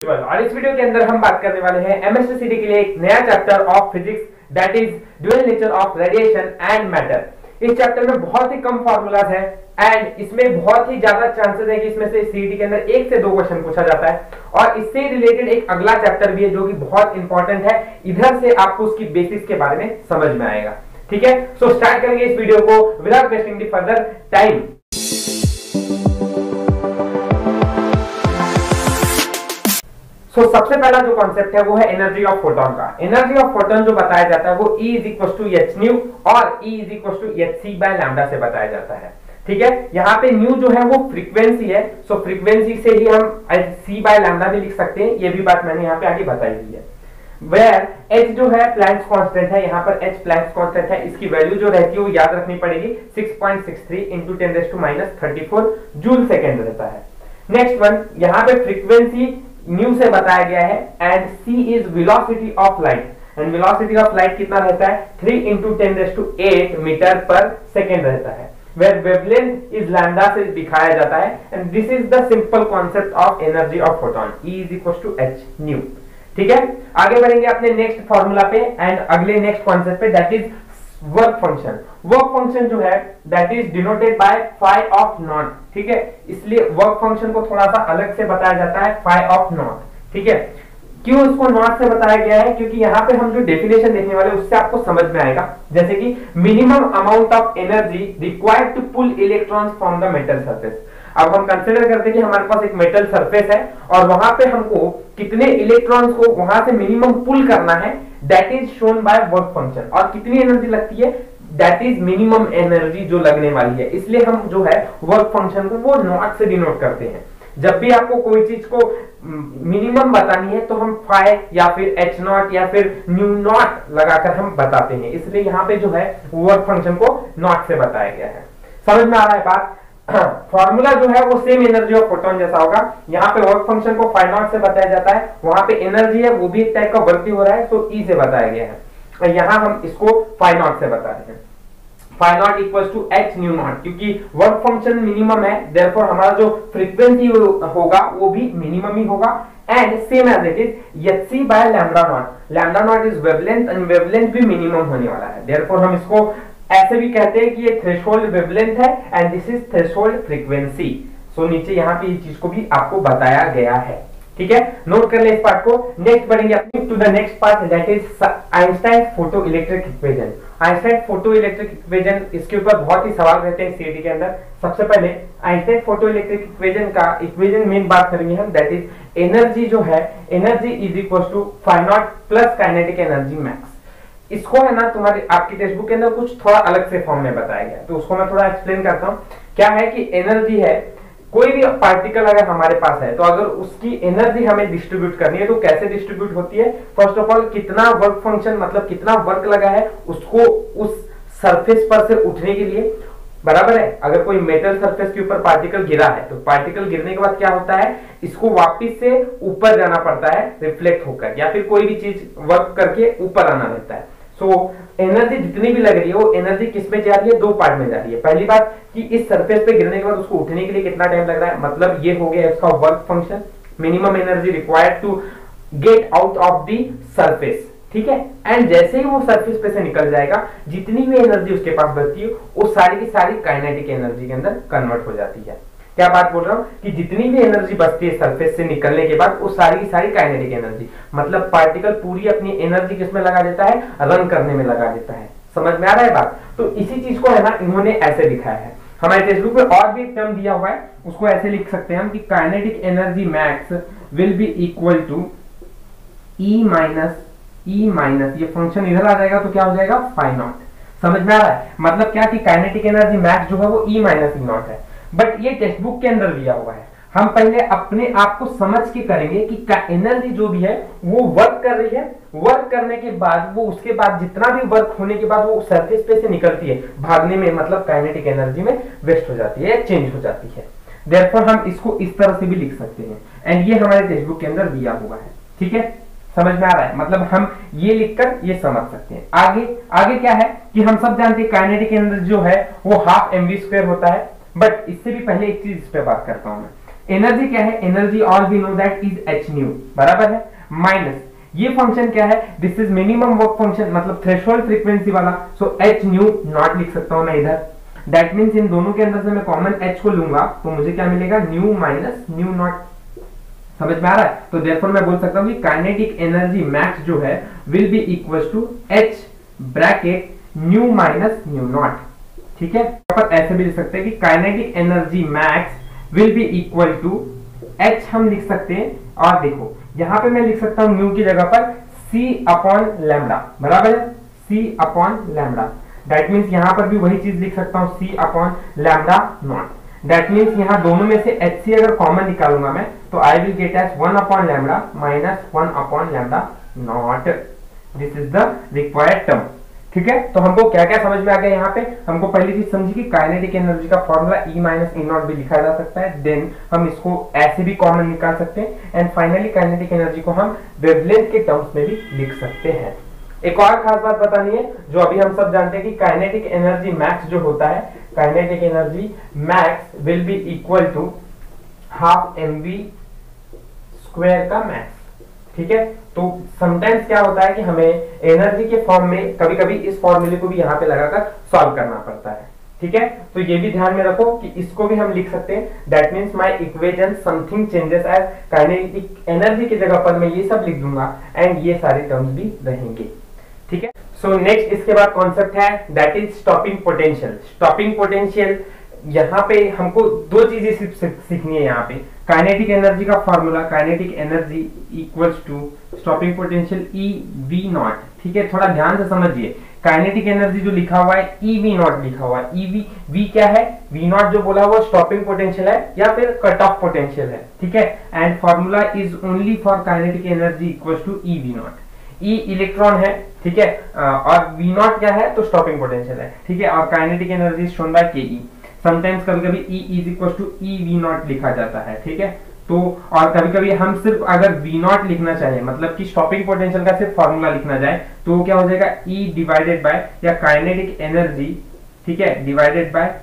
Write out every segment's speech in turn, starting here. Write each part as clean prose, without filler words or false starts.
और इस वीडियो के अंदर हम बात करने वाले हैं एमएससीडी के लिए एक नया chapter of physics that is dual nature of radiation and matter. इस चैप्टर में बहुत ही कम फार्मूलाज हैं एंड इसमें बहुत ही ज्यादा चांसेस है कि इसमें से सीईटी के अंदर 1 से 2 क्वेश्चन पूछा जाता है और इससे रिलेटेड एक अगला चैप्टर भी है जो कि बहुत इंपॉर्टेंट है। इधर से आपको उसकी बेसिस के बारे में समझ में आएगा। ठीक है, सो स्टार्ट करेंगे इस वीडियो को without wasting the further time. सबसे पहला जो कॉन्सेप्ट है वो है एनर्जी ऑफ फोटोन का। एनर्जी ऑफ फोटोन जो बताया जाता है वो E = h न्यू और E = hc/λ से बताया जाता है। ठीक है, यहाँ पे न्यू जो है वो फ्रीक्वेंसी है, सो फ्रीक्वेंसी से ही हम hc/λ भी लिख सकते हैं, ये भी बात मैंने यहाँ पे आगे बताई हुई है। वेयर h जो है प्लैंक्स कांस्टेंट है, यहाँ पर h प्लैंक्स कांस्टेंट है, इसकी वैल्यू जो रहती है वो याद रखनी पड़ेगी 6.63 × 10⁻34 जूल सेकेंड रहता है। नेक्स्ट वन, यहाँ पे फ्रीक्वेंसी न्यू से बताया गया है and c is velocity of light and velocity of light कितना रहता है 3 × 10⁸ मीटर पर सेकेंड रहता है। वेयर वेवलेंथ इज लैम्डा से दिखाया जाता है and this is the simple concept of energy of photon E = h nu. ठीक है, आगे बढ़ेंगे अपने नेक्स्ट फार्मूला पे एंड अगले नेक्स्ट कॉन्सेप्ट पे that is work function. Work function जो है that is denoted by phi of naught. ठीक है, इसलिए वर्क फंक्शन को थोड़ा सा अलग से बताया जाता है फाई ऑफ नॉट। ठीक है, क्यों इसको नॉट से बताया गया है, क्योंकि यहाँ पे हम जो डेफिनेशन देखने वाले उससे आपको समझ में आएगा। जैसे कि minimum amount of energy required to pull electrons from the metal surface. अब हम कंसीडर करते हैं कि हमारे पास एक मेटल सरफेस है और वहां पे हमको कितने इलेक्ट्रॉन्स को वहां से मिनिमम पुल करना है, that is shown by work function. और कितनी एनर्जी लगती है, दैट इज मिनिमम एनर्जी जो लगने वाली है, इसलिए हम जो है वर्क फंक्शन को वो नॉट से डिनोट करते हैं। जब भी आपको कोई चीज को मिनिमम बतानी है तो हम फाई या फिर h नॉट या फिर न्यू नॉट लगाकर हम बताते हैं, इसलिए यहाँ पे जो है वर्क फंक्शन को नॉट से बताया गया है। समझ में आ रहा है बात? फॉर्मूला जो है वो सेम एनर्जी ऑफ फोटोन जैसा होगा। यहाँ पे वर्क फंक्शन को फाई नॉट से बताया जाता है, वहां पे एनर्जी है वो भी एक टाइप का वर्क ही हो रहा है, तो E से बताया गया है। यहाँ हम इसको फाई नॉट से बता रहे हैं। Phi naught = h nu naught, क्योंकि वर्क फंक्शन मिनिमम है, देयरफॉर हमारा जो फ्रीक्वेंसी होगा वो भी मिनिमम ही होगा and same as it is hc/λ0। λ0 is wavelength and wavelength भी मिनिमम होने वाला है, देयरफॉर हम इसको ऐसे भी कहते हैं कि ये थ्रेशोल्ड वेवलेंथ है and this is threshold frequency. So नीचे यहाँ पे ये चीज को भी आपको बताया गया है। ठीक है, नोट कर ले इस पार्ट को। नेक्स्ट बढ़ेंगे अपने to the next part that is Einstein photoelectric equation. Einstein photoelectric equation, इसके ऊपर बहुत ही सवाल रहते हैं सीईटी के अंदर। सबसे पहले आइंस्टाइन फोटो इलेक्ट्रिक इक्वेशन का इक्वेशन मेन बात करेंगे हम, दैट इज एनर्जी जो है energy = phi naught plus kinetic energy max. इसको है ना तुम्हारे आपकी टेक्स्ट बुक के अंदर कुछ थोड़ा अलग से फॉर्म में बताया गया, तो उसको मैं थोड़ा एक्सप्लेन करता हूँ। क्या है कि एनर्जी है, कोई भी पार्टिकल अगर हमारे पास है तो अगर उसकी एनर्जी हमें डिस्ट्रीब्यूट करनी है तो कैसे डिस्ट्रीब्यूट होती है, फर्स्ट ऑफ ऑल कितना वर्क फंक्शन मतलब कितना वर्क लगा है उसको उस सरफेस पर से उठने के लिए, बराबर है। अगर कोई मेटल सरफेस के ऊपर पार्टिकल गिरा है तो पार्टिकल गिरने के बाद क्या होता है, इसको वापस से ऊपर जाना पड़ता है रिफ्लेक्ट होकर, या फिर कोई भी चीज वर्क करके ऊपर आना रहता है। सो एनर्जी जितनी भी लग रही है वो एनर्जी किस में जा रही है, 2 पार्ट में जा रही है। पहली बात कि इस सरफेस पे गिरने के बाद उसको उठने के लिए कितना टाइम लग रहा है, मतलब ये हो गया इसका work function, minimum energy required to get out of the surface. ठीक है, एंड जैसे ही वो सरफेस पे से निकल जाएगा जितनी भी एनर्जी उसके पास बचती है वो सारी की सारी काइनेटिक एनर्जी के अंदर कन्वर्ट हो जाती है। क्या बात बोल रहा हूं कि जितनी भी एनर्जी बचती है सरफेस से निकलने के बाद वो सारी की सारी काइनेटिक एनर्जी, मतलब पार्टिकल पूरी अपनी एनर्जी किसमें लगा देता है, रन करने में लगा देता है। समझ में आ रहा है बात? तो इसी चीज को है ना इन्होंने ऐसे लिखा है। हमारे टेक्स्ट बुक में और भी एक टर्म दिया हुआ है, उसको ऐसे लिख सकते हैं हम कि kinetic energy max will be equal to E- ये फंक्शन इधर आ जाएगा तो क्या हो जाएगा फाई नॉट। समझ में आ रहा है? मतलब क्या कि काइनेटिक एनर्जी मैक्स जो है वो E- E0 है, बट ये टेक्स्ट बुक के अंदर दिया हुआ है। हम पहले अपने आप को समझ के करेंगे कि एनर्जी जो भी है वो वर्क कर रही है, वर्क करने के बाद वो उसके बाद जितना भी वर्क होने के बाद वो सरफेस पे से निकलती है भागने में, मतलब काइनेटिक एनर्जी में वेस्ट हो जाती है, चेंज हो जाती है। देयरफॉर हम इसको इस तरह से भी लिख सकते हैं एंड ये हमारे टेक्स्ट बुक के अंदर दिया हुआ है। ठीक है, समझ में आ रहा है? मतलब हम ये लिखकर ये समझ सकते हैं। आगे क्या है कि हम सब जानते हैं काइनेटिक एनर्जी जो है वो 12 mv² होता है, बट इससे भी पहले एक चीज इस पे बात करता हूं मैं। एनर्जी क्या है, energy all we know that is h nu, बराबर है, माइनस ये फंक्शन क्या है, this is minimum work function मतलब थ्रेशोल्ड फ्रीक्वेंसी वाला, सो एच न्यू नॉट लिख सकता हूं मैं इधर। दैट मीन्स इन दोनों के अंदर से मैं कॉमन एच को लूंगा तो मुझे क्या मिलेगा, न्यू माइनस न्यू नॉट। समझ में आ रहा है? तो देयरफॉर मैं बोल सकता हूं कि काइनेटिक एनर्जी मैक्स जो है will be equal to h bracket nu minus nu naught. ठीक है, पर ऐसे भी लिख सकते हैं कि kinetic energy max will be equal to h हम लिख सकते हैं, और देखो यहां पे मैं लिख सकता हूं न्यू की जगह पर c अपॉन लैम्डा, बराबर है, c upon lambda. That means यहां पर भी वही चीज लिख सकता हूं c upon lambda not. That means यहां दोनों में से hc अगर कॉमन निकालूंगा मैं तो I will get as 1 upon lambda minus 1 upon lambda naught. This is the required term. ठीक है, तो हमको क्या क्या समझ में आ गया यहाँ पे, हमको पहली चीज समझी कि काइनेटिक एनर्जी का formula E minus E not भी लिखा जा सकता है, देन हम इसको ऐसे भी कॉमन निकाल सकते हैं, एंड फाइनली काइनेटिक एनर्जी को हम वेवलेंथ के टर्म्स में भी लिख सकते हैं। एक और खास बात बतानी है जो अभी हम सब जानते हैं कि काइनेटिक एनर्जी मैक्स जो होता है, kinetic energy max will be equal to half mv square का मैक्स। ठीक है, तो समटाइम्स क्या होता है कि हमें एनर्जी के फॉर्म में कभी कभी इस फॉर्मूले को भी यहाँ पे लगाकर सॉल्व करना पड़ता है। ठीक है, तो ये भी ध्यान में रखो कि इसको भी हम लिख सकते हैं, that means my equation something changes as kinetic energy की जगह पर मैं ये सब लिख दूंगा एंड ये सारे टर्म्स भी रहेंगे। ठीक है, सो नेक्स्ट इसके बाद कॉन्सेप्ट है that is stopping potential. Stopping potential यहाँ पे हमको दो चीजें सीखनी है। यहाँ पे काइनेटिक एनर्जी का formula, kinetic energy equals to stopping potential e V naught. ठीक है, थोड़ा ध्यान से समझिए, काइनेटिक एनर्जी जो लिखा हुआ है ई वी नॉट लिखा हुआ है, ई वी क्या है, वी नॉट जो बोला हुआ स्टॉपिंग पोटेंशियल है या फिर कट ऑफ पोटेंशियल है। ठीक है, and formula is only for kinetic energy equals to e V naught. E electron है, ठीक है, और वी नॉट क्या है तो स्टॉपिंग पोटेंशियल है। ठीक है, और काइनेटिक एनर्जी शोन बाय के ई। समटाइम्स कभी कभी E is equal to e V naught लिखा जाता है। ठीक है, तो और कभी कभी हम सिर्फ अगर वी नॉट लिखना चाहे, मतलब कि स्टॉपिंग पोटेंशियल का सिर्फ फॉर्मूला लिखना जाए तो क्या हो जाएगा, E डिवाइडेड बाय या काइनेटिक एनर्जी, ठीक है, divided by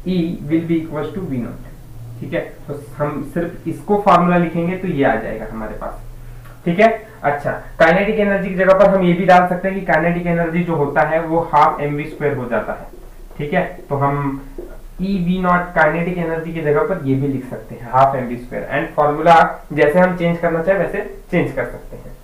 E will be equal to V naught. ठीक है, तो हम सिर्फ इसको फॉर्मूला लिखेंगे तो ये आ जाएगा हमारे पास। ठीक है, अच्छा, काइनेटिक एनर्जी की जगह पर हम ये भी डाल सकते हैं कि काइनेटिक एनर्जी जो होता है वो हाफ mv स्क्वायर हो जाता है। ठीक है, तो हम ई वी नॉट काइनेटिक एनर्जी की जगह पर ये भी लिख सकते हैं half mv square, and formula जैसे हम चेंज करना चाहे वैसे चेंज कर सकते हैं।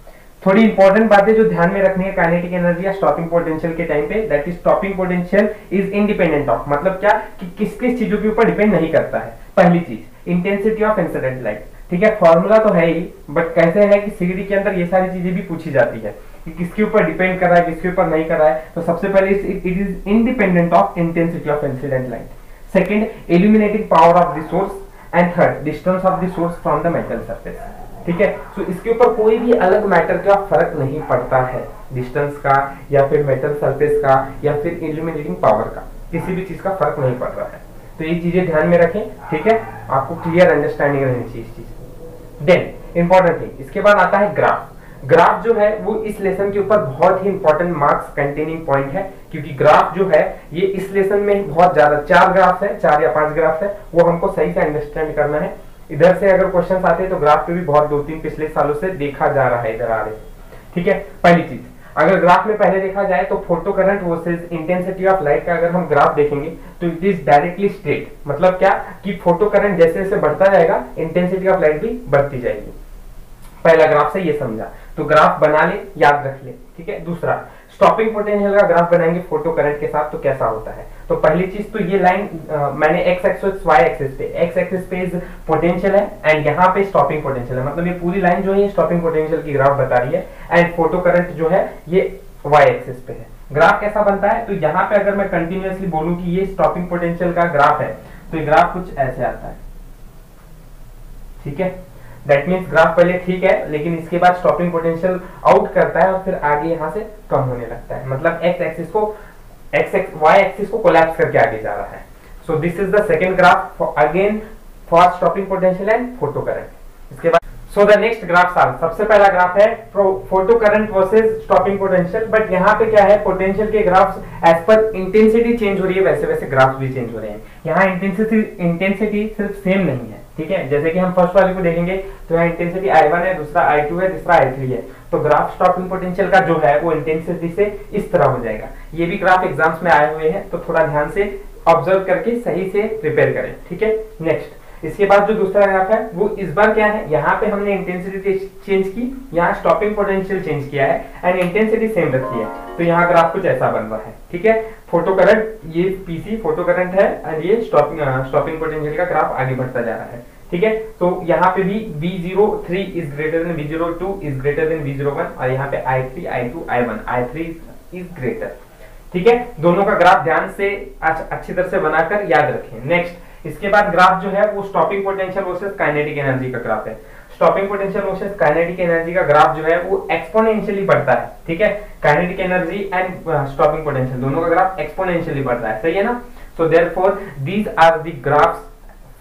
थोड़ी इंपॉर्टेंट बातें जो ध्यान में रखनी है काइनेटिक एनर्जी या स्टॉपिंग पोटेंशियल के टाइम पे, that is stopping potential is independent of, मतलब क्या कि किस किस चीजों के ऊपर डिपेंड नहीं करता है। पहली चीज इंटेंसिटी ऑफ इंसिडेंट लाइट। ठीक है, फॉर्मूला तो है ही, बट कैसे है कि सीडी के अंदर ये सारी चीजें भी पूछी जाती है कि किसके ऊपर डिपेंड कर रहा है, किसके ऊपर नहीं कर रहा है। तो सबसे पहले it is independent of intensity of incident light. Second, illuminating power of the source, and third, distance of the source from the metal surface। ठीक है, तो इसके ऊपर कोई भी अलग मैटर का फर्क नहीं पड़ता है, डिस्टेंस का या फिर मेटल सरफेस का या फिर illuminating पावर का, किसी भी चीज का फर्क नहीं पड़ रहा है। तो ये चीजें ध्यान में रखें। ठीक है, आपको क्लियर अंडरस्टैंडिंग रहनी चाहिए इस चीज। देन इंपॉर्टेंट थिंग, इसके बाद आता है ग्राफ। ग्राफ जो है वो इस लेसन के ऊपर बहुत ही इंपॉर्टेंट मार्क्स कंटेनिंग पॉइंट है, क्योंकि ग्राफ जो है ये इस लेसन में बहुत ज्यादा 4 ग्राफ है, 4 या 5 ग्राफ है, वो हमको सही से अंडरस्टैंड करना है। इधर से अगर क्वेश्चंस आते हैं तो ग्राफ पे भी बहुत 2-3 पिछले सालों से देखा जा रहा है इधर आ रहे। ठीक है, पहली चीज अगर ग्राफ में पहले देखा जाए तो photo current versus intensity of light का अगर हम ग्राफ देखेंगे तो इट इज डायरेक्टली स्ट्रेट। मतलब क्या कि फोटो करंट जैसे जैसे बढ़ता जाएगा इंटेंसिटी ऑफ लाइट भी बढ़ती जाएगी। पहला ग्राफ से ये समझा, तो ग्राफ बना ले, याद रख ले। ठीक है, दूसरा स्टॉपिंग पोटेंशियल का ग्राफ बनाएंगे फोटो करंट के साथ तो कैसा होता है। तो पहली चीज तो ये लाइन मैंने x एक्सिस y एक्सिस पे, x एक्सिस पे पोटेंशियल है एंड यहाँ पे स्टॉपिंग पोटेंशियल है, मतलब ये पूरी लाइन जो है स्टॉपिंग पोटेंशियल की ग्राफ बता रही है, एंड फोटो करंट जो है ये y एक्सिस पे है। ग्राफ कैसा बनता है, तो यहाँ पे अगर मैं कंटिन्यूअसली बोलूं कि ये स्टॉपिंग पोटेंशियल का ग्राफ है तो ये ग्राफ कुछ ऐसे आता है। ठीक है, दैट मीन्स ग्राफ पहले ठीक है, लेकिन इसके बाद स्टॉपिंग पोटेंशियल आउट करता है और फिर आगे यहाँ से कम होने लगता है, मतलब x एक्सिस को y एक्सिस को कोलैप्स करके आगे जा रहा है। So this is the second graph again for stopping potential and photo current. इसके बाद सो द नेक्स्ट ग्राफ सबसे पहला ग्राफ है photocurrent versus stopping potential, but यहाँ पे क्या है पोटेंशियल के graphs as per intensity change हो रही है वैसे वैसे ग्राफ्स भी चेंज हो रहे हैं। यहाँ इंटेंसिटी सिर्फ सेम नहीं है, ठीक है, जैसे कि हम फर्स्ट वाले को देखेंगे तो यहाँ इंटेंसिटी I1 है, दूसरा I2 है, तीसरा I3 है। तो ग्राफ स्टॉपिंग पोटेंशियल का जो है वो इंटेंसिटी से इस तरह हो जाएगा। ये भी ग्राफ एग्जाम्स में आए हुए हैं, तो थोड़ा ध्यान से ऑब्जर्व करके सही से प्रिपेयर करें। ठीक है, नेक्स्ट इसके बाद जो दूसरा ग्राफ है वो इस बार क्या है, यहाँ पे हमने इंटेंसिटी चेंज की, यहाँ स्टॉपिंग पोटेंशियल चेंज किया है एंड इंटेंसिटी सेम रखी है। तो यहाँ ग्राफ कुछ ऐसा बन रहा है। ठीक है, फोटो करंट, ये पीसी फोटो करंट है एंड ये स्टॉपिंग पोटेंशियल का ग्राफ आगे बढ़ता जा रहा है। ठीक है, तो यहाँ पे भी V03 is greater than V02 is greater than V01 और यहाँ पे I3 I2 I1 I3 is greater. ठीक है, दोनों का ग्राफ ध्यान से अच्छी तरह से बनाकर याद रखें। नेक्स्ट इसके बाद ग्राफ जो है वो stopping potential versus kinetic energy का ग्राफ है। Stopping potential versus kinetic energy का ग्राफ जो है वो एक्सपोनेंशियली बढ़ता है। ठीक है, kinetic energy and stopping potential दोनों का ग्राफ एक्सपोनेंशियली बढ़ता है, सही है ना। So therefore these are the graphs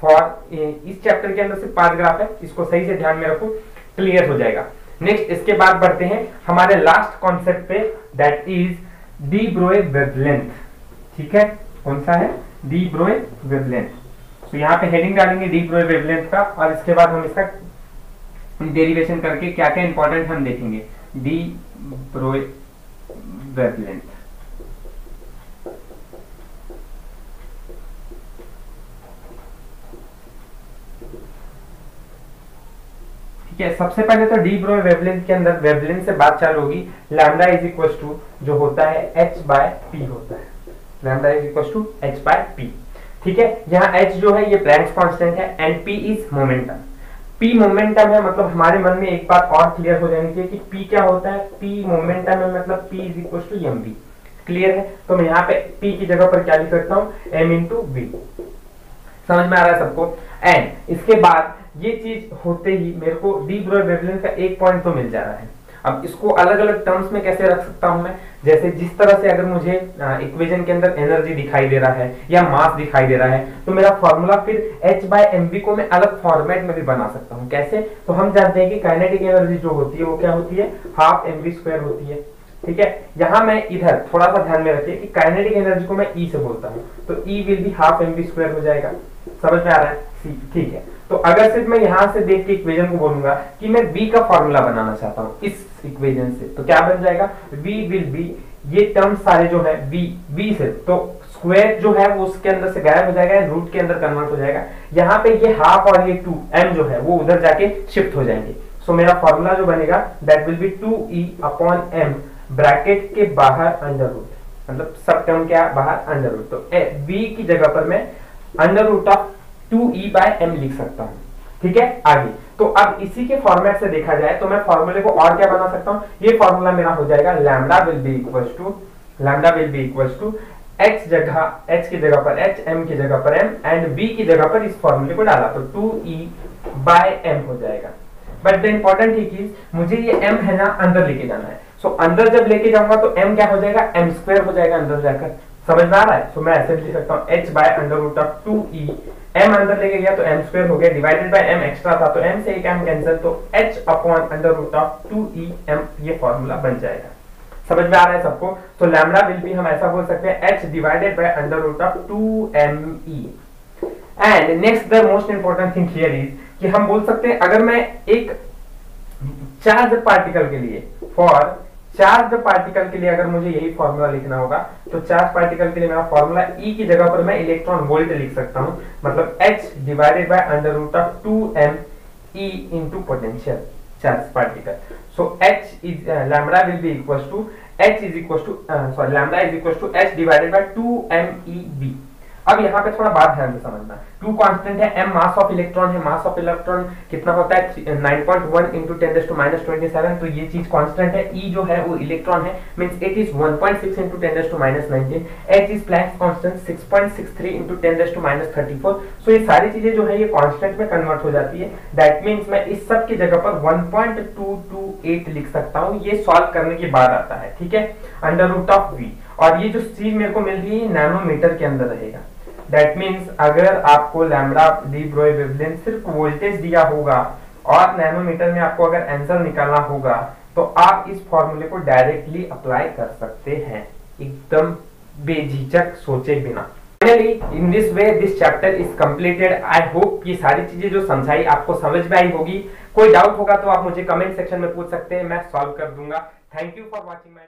for, इस चैप्टर के अंदर से 5 ग्राफ है, इसको सही से ध्यान में रखो, क्लियर हो जाएगा। नेक्स्ट इसके बाद बढ़ते हैं हमारे लास्ट कॉन्सेप्ट पे, that is D Broglie wavelength. ठीक है, कौन सा है, डी ब्रोए वेवलेंथ। तो यहाँ पे हेडिंग डालेंगे डी ब्रोए वेवलेंथ का और इसके बाद हम इसका डेरिवेशन करके क्या क्या इंपॉर्टेंट हम देखेंगे। डी ब्रोए वेवलेंथ, ठीक है। सबसे पहले तो डी ब्रोए वेवलेंथ के अंदर वेवलेंथ से बात चालू होगी। लैम्डा इज इक्वल टू जो होता है h/p होता है, lambda is equal to h/p। ठीक है, यहाँ h जो है ये प्लैंक्स कांस्टेंट है and p is momentum. p momentum है, मतलब हमारे मन में एक बात और क्लियर हो जानी चाहिए कि p क्या होता है, p मोमेंटम है, मतलब p is equal to mv। Clear है, तो मैं यहाँ पे p की जगह पर क्या लिख सकता हूँ, m इंटू v। समझ में आ रहा है सबको। एंड इसके बाद ये चीज होते ही मेरे को डी ब्रोए वेवलेंथ का एक पॉइंट तो मिल जा रहा है। अब इसको अलग अलग टर्म्स में कैसे रख सकता हूं मैं, जैसे जिस तरह से अगर मुझे इक्वेशन के अंदर एनर्जी दिखाई दे रहा है या मास दिखाई दे रहा है, तो मेरा फॉर्मूला फिर h/mv को मैं अलग फॉर्मेट में भी बना सकता हूं। कैसे, तो हम जानते हैं कि काइनेटिक एनर्जी जो होती है वो क्या होती है, हाफ mv² होती है। ठीक है, यहाँ मैं इधर थोड़ा सा ध्यान में रखिए कि काइनेटिक एनर्जी को मैं E से बोलता हूँ, तो E will be half mv² हो जाएगा। समझ में आ रहा है, ठीक है। तो अगर सिर्फ मैं यहाँ से देख के इक्वेशन को बोलूंगा कि मैं V का फॉर्मूला बनाना चाहता हूँ इस इक्वेशन से, तो क्या बन जाएगा, V विल बी, ये टर्म सारे जो है V से, तो स्क्वायर जो है वो उसके अंदर से गायब हो जाएगा, रूट के अंदर कन्वर्ट हो जाएगा। यहाँ पे ये हाफ और ये 2m जो है वो उधर जाके शिफ्ट हो जाएंगे। सो मेरा फॉर्मूला जो बनेगा that will be 2e/m bracket के बाहर अंडर रूट, मतलब सब टर्म क्या बाहर अंडर रूट, तो V की जगह पर मैं अंडर रूट ऑफ 2e/m लिख सकता हूँ। ठीक है, आगे तो अब इसी के फॉर्मेट से देखा जाए तो मैं फॉर्मूले को और क्या बना सकता हूँ, ये फॉर्मूला मेरा हो जाएगा lambda will be equals to h की जगह पर h, m की जगह पर m एंड v की जगह पर इस फॉर्मूले को डाला तो 2e/m हो जाएगा। But the important thing is मुझे ये m है ना अंदर लेके जाना है। सो अंदर जब लेके जाऊंगा तो m क्या हो जाएगा, m² हो जाएगा अंदर जाकर। समझ में आ रहा है, सो मैं ऐसे लिख सकता हूँ h/√2e, m अंदर लेके गया तो m² हो गया, डिवाइडेड बाय m एक्स्ट्रा था तो m से एक m कैंसिल, तो h/√2em ये फॉर्मूला बन जाएगा। समझ में आ रहा है सबको। तो लैम्डा विल भी हम ऐसा बोल सकते हैं h divided bye √2me। And next the most important thing here is कि हम बोल सकते हैं अगर मैं एक चार्ज पार्टिकल के लिए, फॉर चार्ज पार्टिकल के लिए अगर मुझे यही फॉर्मूला लिखना होगा तो चार्ज पार्टिकल के लिए मेरा फॉर्मूला E की जगह पर मैं इलेक्ट्रॉन वोल्ट लिख सकता हूं, मतलब h divided by √2m E into potential charge particle. So h is lambda will be equals to lambda is equals to h divided by 2mev। अब यहाँ पे थोड़ा बात ध्यान से समझना, 2 कांस्टेंट है, m मास ऑफ इलेक्ट्रॉन है, मास ऑफ इलेक्ट्रॉन कितना होता है 9.1 इंटू 10⁻27, तो ये चीज कांस्टेंट है। E जो है वो इलेक्ट्रॉन है, means it is 1.6 into 10⁻19, h is Planck's constant 6.63 into 10⁻34। सो ये सारी चीजें जो है ये कांस्टेंट में कन्वर्ट हो जाती है। दैट मींस मैं इस सब की जगह पर 1.228 लिख सकता हूँ, ये सॉल्व करने के बाद आता है। ठीक है, √v, और ये जो चीज मेरे को मिल रही है नैनोमीटर के अंदर रहेगा। दैट मीन्स अगर आपको लैम्डा डी ब्रोए वेवलेंथ सिर्फ वोल्टेज दिया होगा और नैनोमीटर में आपको अगर आंसर निकालना होगा तो आप इस फॉर्मूले को डायरेक्टली अप्लाई कर सकते हैं, एकदम बेझिझक सोचे बिना। Finally in this way this chapter is completed. I hope ये सारी चीजें जो समझाई आपको समझ में आई होगी। कोई डाउट होगा तो आप मुझे कमेंट सेक्शन में पूछ सकते हैं, मैं सॉल्व कर दूंगा। Thank you for watching my